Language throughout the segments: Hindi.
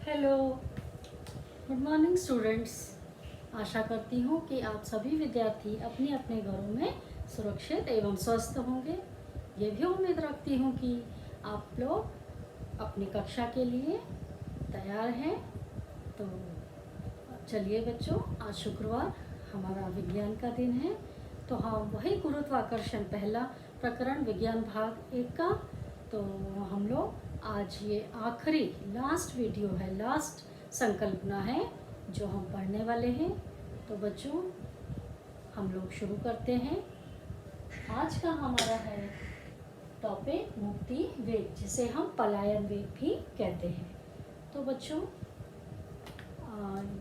Hello, good morning students. आशा करती हूँ कि आप सभी विद्यार्थी अपने अपने घरों में सुरक्षित एवं स्वस्थ होंगे। ये भी उम्मीद रखती हूँ कि आप लोग अपनी कक्षा के लिए तैयार हैं। तो चलिए बच्चों, आज शुक्रवार हमारा विज्ञान का दिन है। तो हम वही गुरुत्वाकर्षण पहला प्रकरण विज्ञान भाग 1 का। तो हम लोग आज ये आखिरी लास्ट वीडियो है, लास्ट संकल्पना है जो हम पढ़ने वाले हैं। तो बच्चों हम लोग शुरू करते हैं। आज का हमारा है टॉपिक मुक्ति वेग, जिसे हम पलायन वेग भी कहते हैं। तो बच्चों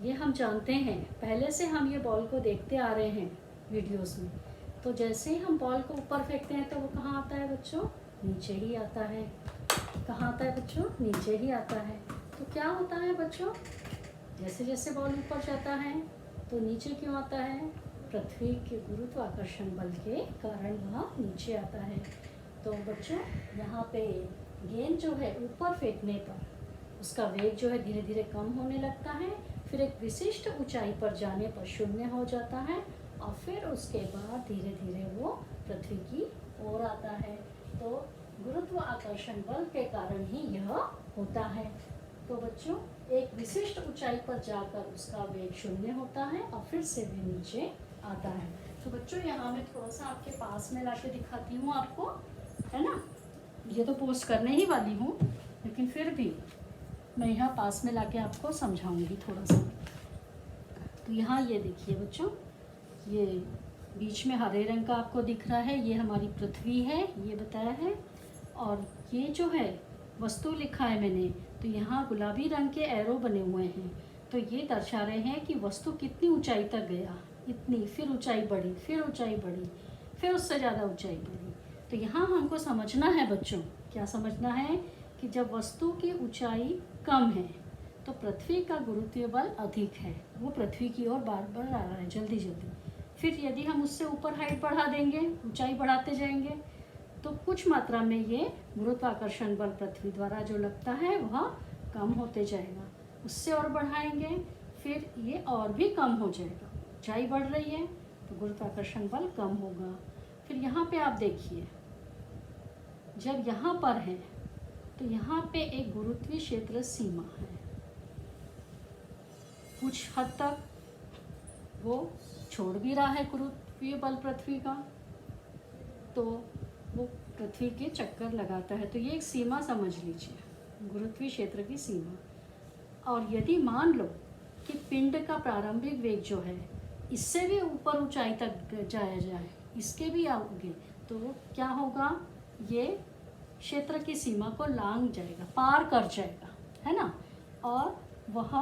ये हम जानते हैं, पहले से हम ये बॉल को देखते आ रहे हैं वीडियोस में। तो जैसे ही हम बॉल को ऊपर फेंकते हैं तो वो कहाँ आता है बच्चों? नीचे ही आता है। कहाँ आता है बच्चों? नीचे ही आता है। तो क्या होता है बच्चों, जैसे जैसे बॉल ऊपर जाता है तो नीचे क्यों आता है? पृथ्वी के गुरुत्वाकर्षण बल के कारण वह नीचे आता है। तो बच्चों यहाँ पे गेंद जो है ऊपर फेंकने पर उसका वेग जो है धीरे धीरे कम होने लगता है, फिर एक विशिष्ट ऊंचाई पर जाने पर शून्य हो जाता है और फिर उसके बाद धीरे धीरे वो पृथ्वी की ओर आता है। तो गुरुत्वाकर्षण बल के कारण ही यह होता है। तो बच्चों एक विशिष्ट ऊंचाई पर जाकर उसका वेग शून्य होता है और फिर से भी नीचे आता है। तो बच्चों यहाँ मैं थोड़ा सा आपके पास में लाके दिखाती हूँ आपको, है ना। ये तो पोस्ट करने ही वाली हूँ, लेकिन फिर भी मैं यहाँ पास में लाके आपको समझाऊंगी थोड़ा सा। तो यहाँ ये देखिए बच्चों, ये बीच में हरे रंग का आपको दिख रहा है, ये हमारी पृथ्वी है, ये बताया है। और ये जो है वस्तु लिखा है मैंने, तो यहाँ गुलाबी रंग के एरो बने हुए हैं। तो ये दर्शा रहे हैं कि वस्तु कितनी ऊंचाई तक गया, इतनी, फिर ऊंचाई बढ़ी, फिर ऊंचाई बढ़ी, फिर उससे ज़्यादा ऊंचाई बढ़ी। तो यहाँ हमको समझना है बच्चों, क्या समझना है कि जब वस्तु की ऊंचाई कम है तो पृथ्वी का गुरुत्वीय बल अधिक है, वो पृथ्वी की ओर बार बार आ रहा है जल्दी जल्दी। फिर यदि हम उससे ऊपर हाइट बढ़ा देंगे, ऊंचाई बढ़ाते जाएंगे, तो कुछ मात्रा में ये गुरुत्वाकर्षण बल पृथ्वी द्वारा जो लगता है वह कम होते जाएगा। उससे और बढ़ाएंगे फिर ये और भी कम हो जाएगा। ऊंचाई बढ़ रही है तो गुरुत्वाकर्षण बल कम होगा। फिर यहाँ पे आप देखिए, जब यहाँ पर है तो यहाँ पे एक गुरुत्वीय क्षेत्र सीमा है, कुछ हद तक वो छोड़ भी रहा है गुरुत्वीय बल पृथ्वी का, तो वो पृथ्वी के चक्कर लगाता है। तो ये एक सीमा समझ लीजिए, गुरुत्वीय क्षेत्र की सीमा। और यदि मान लो कि पिंड का प्रारंभिक वेग जो है इससे भी ऊपर ऊंचाई तक जाया जाए, इसके भी आगे, तो वो क्या होगा, ये क्षेत्र की सीमा को लांघ जाएगा, पार कर जाएगा, है ना, और वह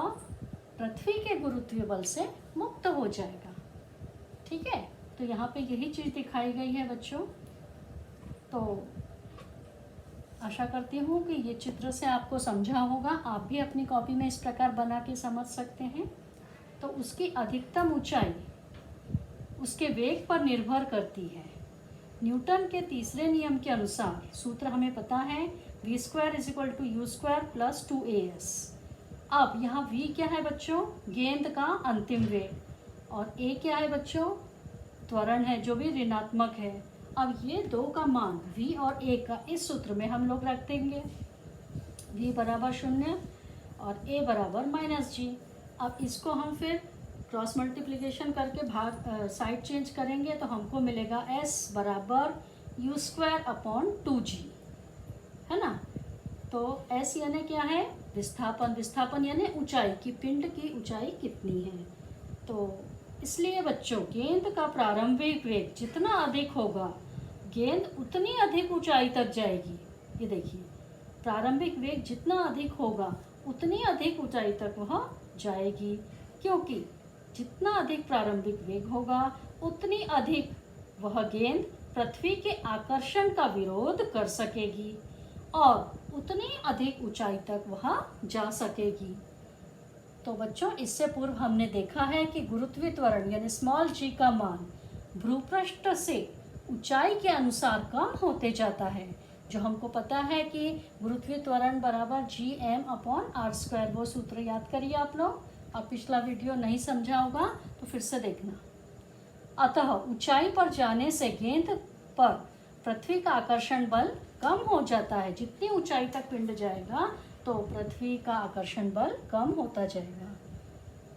पृथ्वी के गुरुत्वीय बल से मुक्त हो जाएगा। ठीक है, तो यहाँ पे यही चीज़ दिखाई गई है बच्चों। तो आशा करती हूँ कि ये चित्र से आपको समझा होगा। आप भी अपनी कॉपी में इस प्रकार बना के समझ सकते हैं। तो उसकी अधिकतम ऊंचाई उसके वेग पर निर्भर करती है। न्यूटन के तीसरे नियम के अनुसार, सूत्र हमें पता है, v² = u² + 2as। अब यहाँ v क्या है बच्चों? गेंद का अंतिम वेग, और a क्या है बच्चों? त्वरण है जो भी ऋणात्मक है। अब ये दो का मान v और a का इस सूत्र में हम लोग रख देंगे, v = 0 और a = -g। अब इसको हम फिर क्रॉस मल्टीप्लिकेशन करके भाग साइड चेंज करेंगे तो हमको मिलेगा s = u² / 2g, है ना। तो s यानी क्या है? विस्थापन। विस्थापन यानी ऊंचाई की, पिंड की ऊंचाई कितनी है। तो इसलिए बच्चों गेंद का प्रारंभिक वेग जितना अधिक होगा, गेंद उतनी अधिक ऊंचाई तक जाएगी। ये देखिए, प्रारंभिक वेग जितना अधिक होगा उतनी अधिक ऊंचाई तक वह जाएगी, क्योंकि जितना अधिक प्रारंभिक वेग होगा उतनी अधिक वह गेंद पृथ्वी के आकर्षण का विरोध कर सकेगी और उतनी अधिक ऊंचाई तक वह जा सकेगी। तो बच्चों इससे पूर्व हमने देखा है कि गुरुत्वीय त्वरण यानी g का मान भूपृष्ठ से ऊंचाई के अनुसार कम होते जाता है। जो हमको पता है कि गुरुत्वीय त्वरण बराबर Gm/r², वो सूत्र याद करिए आप लोग। अब पिछला वीडियो नहीं समझा होगा तो फिर से देखना। अतः ऊंचाई पर जाने से गेंद पर पृथ्वी का आकर्षण बल कम हो जाता है। जितनी ऊंचाई तक पिंड जाएगा तो पृथ्वी का आकर्षण बल कम होता जाएगा।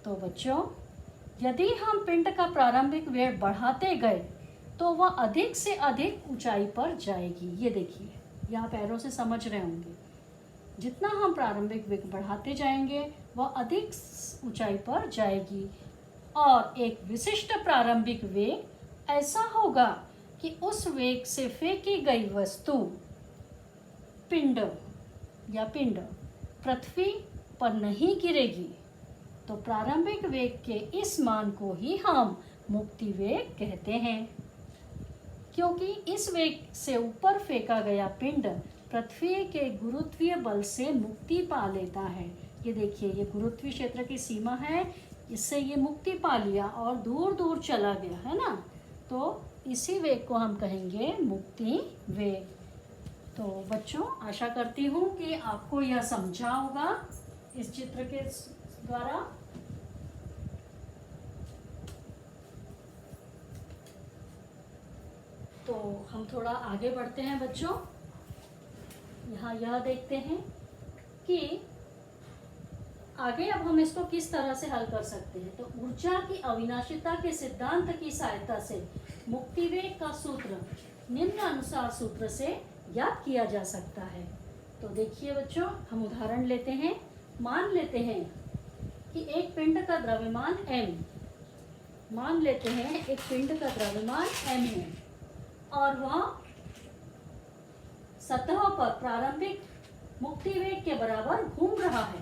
तो बच्चों, यदि हम पिंड का प्रारंभिक वेग बढ़ाते गए तो वह अधिक से अधिक ऊंचाई पर जाएगी। ये देखिए, यहाँ पैरों से समझ रहे होंगे, जितना हम प्रारंभिक वेग बढ़ाते जाएंगे वह अधिक ऊंचाई पर जाएगी। और एक विशिष्ट प्रारंभिक वेग ऐसा होगा कि उस वेग से फेंकी गई वस्तु पिंड पृथ्वी पर नहीं गिरेगी। तो प्रारंभिक वेग के इस मान को ही हम मुक्ति वेग कहते हैं, क्योंकि इस वेग से ऊपर फेंका गया पिंड पृथ्वी के गुरुत्वीय बल से मुक्ति पा लेता है। ये देखिए, ये गुरुत्वीय क्षेत्र की सीमा है, इससे ये मुक्ति पा लिया और दूर दूर चला गया, है ना। तो इसी वेग को हम कहेंगे मुक्ति वेग। तो बच्चों, आशा करती हूँ कि आपको यह समझा होगा इस चित्र के द्वारा। तो हम थोड़ा आगे बढ़ते हैं बच्चों। यहाँ यह देखते हैं कि आगे अब हम इसको किस तरह से हल कर सकते हैं। तो ऊर्जा की अविनाशिता के सिद्धांत की सहायता से मुक्तिवेग का सूत्र निम्न अनुसार सूत्र से ज्ञात किया जा सकता है। तो देखिए बच्चों, हम उदाहरण लेते हैं। मान लेते हैं कि एक पिंड का द्रव्यमान m, मान लेते हैं एक पिंड का द्रव्यमान m है और वह सतह पर प्रारंभिक मुक्तिवेग के बराबर घूम रहा है,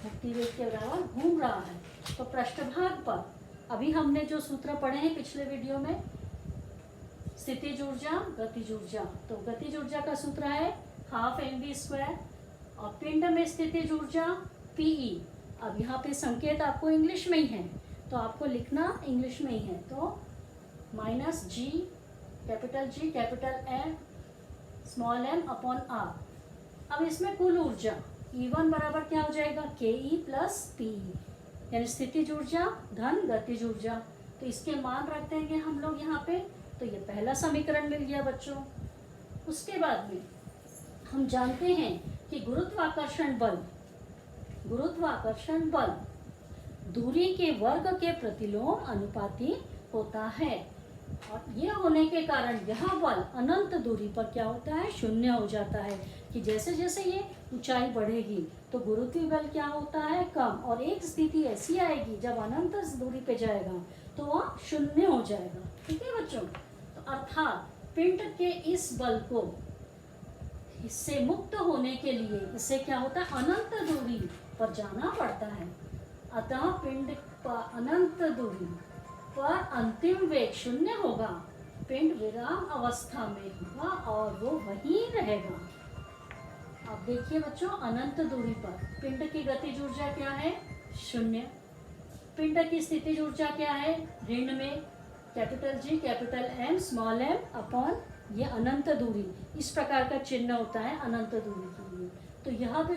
मुक्तिवेग के बराबर घूम रहा है। तो पृष्ठभाग पर अभी हमने जो सूत्र पढ़े हैं पिछले वीडियो में, स्थितिज ऊर्जा, गतिज ऊर्जा। तो गतिज ऊर्जा का सूत्र है 12mv² और पिंड में स्थितिज ऊर्जा Pe। अब यहाँ पे संकेत आपको इंग्लिश में ही है तो आपको लिखना इंग्लिश में ही है। तो -G, capital G, capital M, small m/r। अब इसमें कुल ऊर्जा E1 बराबर क्या हो जाएगा, Ke + Pe, यानी स्थितिज ऊर्जा धन गतिज ऊर्जा। तो इसके मान रख देंगे हम लोग यहाँ पे। तो ये पहला समीकरण मिल गया बच्चों। उसके बाद में हम जानते हैं कि गुरुत्वाकर्षण बल दूरी के वर्ग के प्रतिलोम अनुपाती होता है। और ये होने के कारण यह बल अनंत दूरी पर क्या होता है, शून्य हो जाता है। कि जैसे जैसे ये ऊंचाई बढ़ेगी तो गुरुत्वीय बल क्या होता है, कम। और एक स्थिति ऐसी आएगी जब अनंत दूरी पे जाएगा तो वह शून्य हो जाएगा। ठीक है बच्चों। तो अर्थात पिंड के इस बल को, इससे मुक्त होने के लिए इससे क्या होता है, अनंत दूरी पर जाना पड़ता है। अतः पिंड पर अनंत दूरी पर अंतिम वेग शून्य होगा। पिंड विराम अवस्था में होगा और वो वहीं रहेगा। अब देखिए बच्चों, अनंत दूरी पर पिंड की गतिज ऊर्जा क्या है, 0। पिंड की स्थितिज ऊर्जा क्या है, ऋण में, capital G, capital M, small m/, ये अनंत दूरी। इस प्रकार का चिन्ह होता है अनंत दूरी के लिए। तो यहाँ पे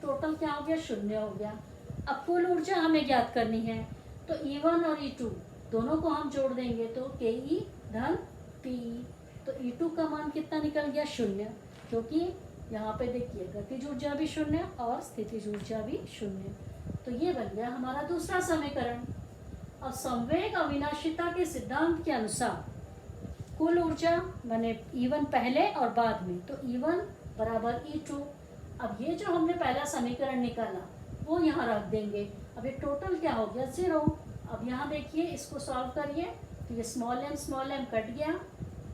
टोटल क्या हो गया, 0 हो गया। अब कुल ऊर्जा हमें ज्ञात करनी है। तो E1 और E2 दोनों को हम जोड़ देंगे तो Ke धन Pe। तो E2 का मान कितना निकल गया, 0, क्योंकि यहाँ पे देखिए गतिज ऊर्जा भी 0 और स्थितिज ऊर्जा भी 0। तो ये बन गया हमारा दूसरा समीकरण। अब संवेग अविनाशिता के सिद्धांत के अनुसार कुल ऊर्जा माने E1 पहले और बाद में, तो E1 बराबर E2। अब ये जो हमने पहला समीकरण निकाला वो यहाँ रख देंगे। अब ये टोटल क्या हो गया, 0। अब यहाँ देखिए, इसको सॉल्व करिए तो ये स्मॉल m कट गया।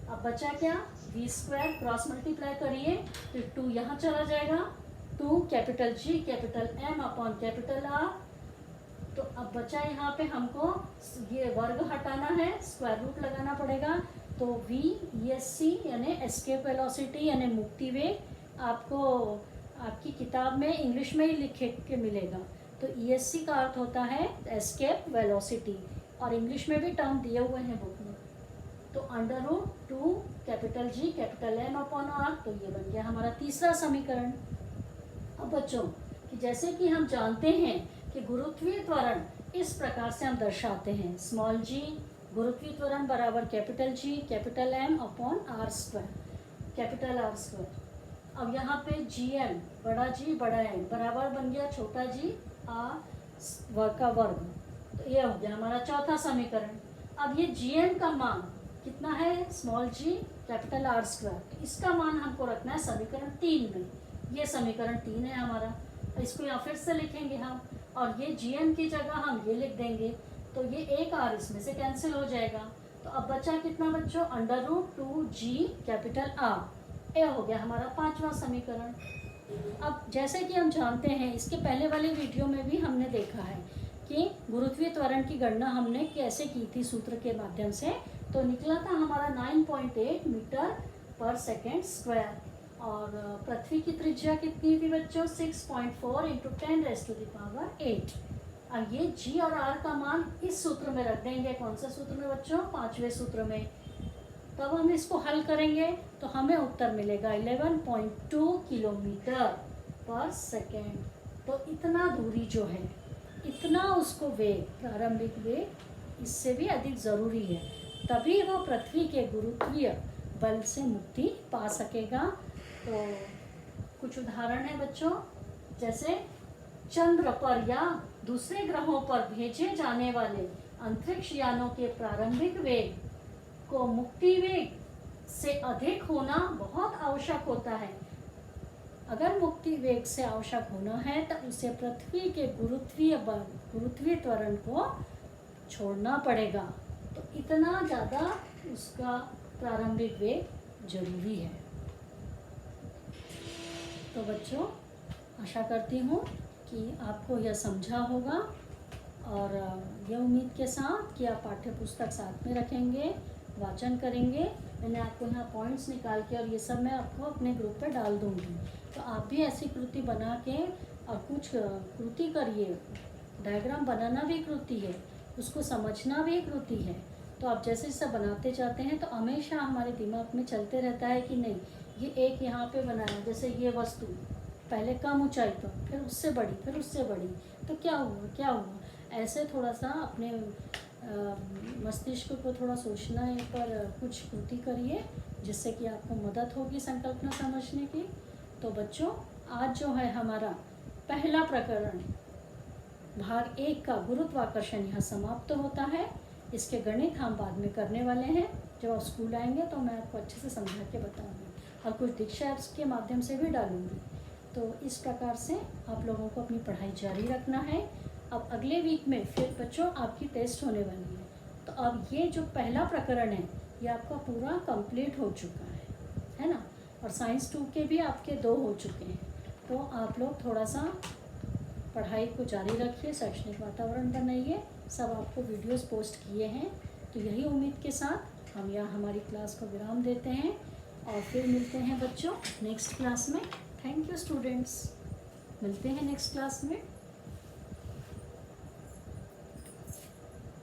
अब बचा क्या, v², क्रॉस मल्टीप्लाई करिए तो 2 यहाँ चला जाएगा, 2 capital G, capital M/, capital R। तो अब बचा यहाँ पे हमको ये वर्ग हटाना है, स्क्वायर रूट लगाना पड़ेगा। तो v/c यानी एस्केप वेलोसिटी यानी मुक्ति वेग आपको आपकी किताब में इंग्लिश में ही लिखे के मिलेगा। तो ESC का अर्थ होता है एस्केप वेलोसिटी और इंग्लिश में भी टर्म दिए हुए हैं बुक में। तो √2 capital capital G capital M upon R, तो ये बन गया हमारा तीसरा समीकरण। अब बच्चों कि जैसे कि हम जानते हैं कि गुरुत्वीय त्वरण इस प्रकार से हम दर्शाते हैं, स्मॉल g गुरुत्वीय त्वरण बराबर capital G capital M upon R square, capital R square. अब यहाँ पे GM बड़ा G बड़ा M बराबर बन गया छोटा g R वर्ग का वर्ग, तो ये हो गया हमारा चौथा समीकरण। अब ये GM का मान कितना है, small g capital R square, तो इसका मान हमको रखना है समीकरण 3 में। ये समीकरण 3 है हमारा, इसको यहाँ फिर से लिखेंगे हम, और ये GM की जगह हम ये लिख देंगे, तो ये एक R इसमें से कैंसिल हो जाएगा। तो अब बचा कितना बच्चों, √2G कैपिटल R, ये हो गया हमारा पांचवा समीकरण। अब जैसे कि हम जानते हैं, इसके पहले वाले वीडियो में भी हमने देखा है कि गुरुत्वीय त्वरण की गणना हमने कैसे की थी सूत्र के माध्यम से, तो निकला था हमारा 9.8 मीटर पर सेकेंड स्क्वायर, और पृथ्वी की त्रिज्या कितनी थी बच्चों, 6.4 इंटू 10⁻⁸। अब ये G और R का मान इस सूत्र में रख देंगे, कौन सा सूत्र में बच्चों, पांचवें सूत्र में। तब हम इसको हल करेंगे तो हमें उत्तर मिलेगा 11.2 किलोमीटर पर सेकेंड। तो इतना दूरी जो है, इतना उसको वेग, प्रारंभिक वेग इससे भी अधिक ज़रूरी है, तभी वो पृथ्वी के गुरुत्वीय बल से मुक्ति पा सकेगा। तो कुछ उदाहरण है बच्चों, जैसे चंद्र पर या दूसरे ग्रहों पर भेजे जाने वाले अंतरिक्ष यानों के प्रारंभिक वेग को मुक्ति वेग से अधिक होना बहुत आवश्यक होता है। अगर मुक्ति वेग से आवश्यक होना है तो उसे पृथ्वी के गुरुत्वीय बल, गुरुत्वीय त्वरण को छोड़ना पड़ेगा। तो इतना ज़्यादा उसका प्रारंभिक वेग जरूरी है। तो बच्चों, आशा करती हूँ कि आपको यह समझा होगा, और यह उम्मीद के साथ कि आप पाठ्य पुस्तक साथ में रखेंगे, वाचन करेंगे। मैंने आपको यहाँ पॉइंट्स निकाल के और ये सब मैं आपको अपने ग्रुप पे डाल दूँगी, तो आप भी ऐसी कृति बना के और कुछ कृति करिए। डायग्राम बनाना भी कृति है, उसको समझना भी कृति है। तो आप जैसे जैसे बनाते जाते हैं तो हमेशा हमारे दिमाग में चलते रहता है कि नहीं, ये एक यहाँ पे बनाया, जैसे ये वस्तु पहले कम ऊंचाई पर, फिर उससे बड़ी, फिर उससे बड़ी, तो क्या हुआ क्या हुआ। ऐसे थोड़ा सा अपने मस्तिष्क को थोड़ा सोचना पर कुछ कृति करिए, जिससे कि आपको मदद होगी संकल्पना समझने की। तो बच्चों, आज जो है हमारा पहला प्रकरण भाग 1 का गुरुत्वाकर्षण यहाँ समाप्त होता है। इसके गणित हम बाद में करने वाले हैं, जब आप स्कूल आएंगे तो मैं आपको अच्छे से समझा के बताऊँगी, और कुछ दीक्षा ऐप्स के माध्यम से भी डालूँगी। तो इस प्रकार से आप लोगों को अपनी पढ़ाई जारी रखना है। अब अगले वीक में फिर बच्चों आपकी टेस्ट होने वाली है, तो अब ये जो पहला प्रकरण है ये आपका पूरा कंप्लीट हो चुका है ना, और साइंस 2 के भी आपके 2 हो चुके हैं। तो आप लोग थोड़ा सा पढ़ाई को जारी रखिए, शैक्षणिक वातावरण बनाइए। सब आपको वीडियोस पोस्ट किए हैं। तो यही उम्मीद के साथ हम यहाँ हमारी क्लास को विराम देते हैं, और फिर मिलते हैं बच्चों नेक्स्ट क्लास में। थैंक यू स्टूडेंट्स, मिलते हैं नेक्स्ट क्लास में।